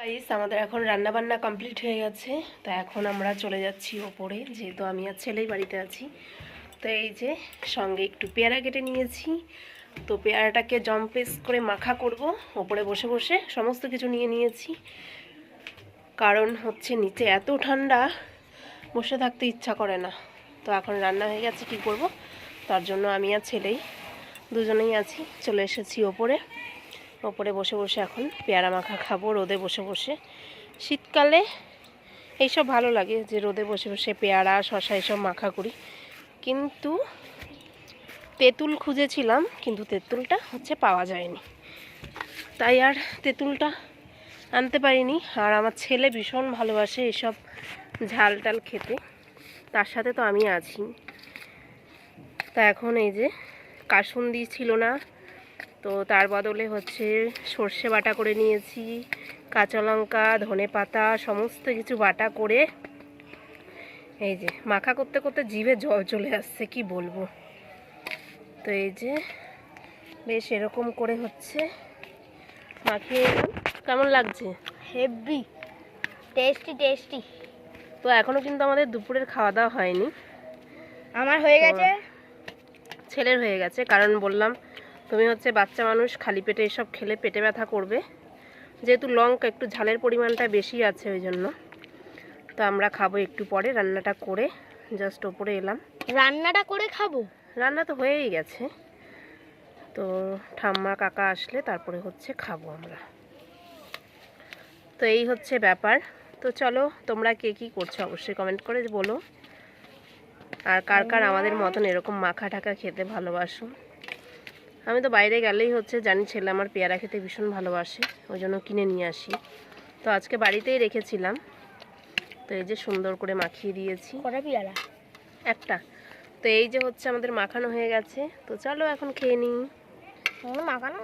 Guys আমাদের এখন রান্না বান্না কমপ্লিট হয়ে গেছে। তো এখন আমরা চলে যাচ্ছি ওপরে, যেহেতু আমি আর ছেলেই বাড়িতে আছি। তো এই যে সঙ্গে একটু পেয়ারা কেটে নিয়েছি। তো পেয়ারাটাকে জম্পেস করে মাখা করব ওপরে বসে বসে, সমস্ত কিছু নিয়ে নিয়েছি। কারণ হচ্ছে নিচে এত ঠান্ডা, বসে থাকতে ইচ্ছা করে না। তো এখন রান্না হয়ে গেছে, কি করব, তার জন্য আমি আর ছেলেই দুজনেই আছি, চলে এসেছি ওপরে। ওপরে বসে বসে এখন পেয়ারা মাখা খাবো রোদে বসে বসে। শীতকালে এইসব ভালো লাগে যে রোদে বসে বসে পেয়ারা শসা এসব মাখা করি। কিন্তু তেঁতুল খুঁজেছিলাম, কিন্তু তেঁতুলটা হচ্ছে পাওয়া যায়নি, তাই আর তেঁতুলটা আনতে পারিনি। আর আমার ছেলে ভীষণ ভালোবাসে এসব ঝাল টাল খেতে, তার সাথে তো আমি আছি। তা এখন এই যে কাসুন্দি ছিল না, তো তার বদলে হচ্ছে সর্ষে বাটা করে নিয়েছি, কাঁচা লঙ্কা ধনে পাতা সমস্ত কিছু বাটা করে এই যে মাখা করতে করতে জিভে জল চলে আসছে, কি বলবো। তো এই যে বেশ এরকম করে হচ্ছে মাখিয়ে এলাম। কেমন লাগছে? Heavy tasty tasty. তো এখনও কিন্তু আমাদের দুপুরের খাওয়া দাওয়া হয়নি। আমার হয়ে গেছে, ছেলের হয়ে গেছে, কারণ বললাম তুমি হচ্ছে বাচ্চা মানুষ, খালি পেটে এসব খেলে পেটে ব্যথা করবে, যেহেতু লঙ্কা একটু ঝালের পরিমাণটা বেশি আছে ওই জন্য। তো আমরা খাবো একটু পরে, রান্নাটা করে জাস্ট ওপরে এলাম। রান্নাটা করে খাবো? রান্না তো হয়েই গেছে, তো ঠাম্মা কাকা আসলে তারপরে হচ্ছে খাবো আমরা। তো এই হচ্ছে ব্যাপার। তো চলো, তোমরা কে কী করছো অবশ্যই কমেন্ট করে বলো, আর কার কার আমাদের মতন এরকম মাখা ঠাকা খেতে ভালোবাসো। আমি তো বাইরে গেলেই হচ্ছে জানি ছেলে আমার পেয়ারা খেতে ভীষণ ভালোবাসে, ওই জন্য কিনে নিয়ে আসি। তো আজকে বাড়িতেই রেখেছিলাম। তো এই যে সুন্দর করে মাখিয়ে দিয়েছি। কটা পেয়ারা? একটা। তো এই যে হচ্ছে আমাদের মাখানো হয়ে গেছে, তো চলো এখন খেয়ে নিই। মাখানো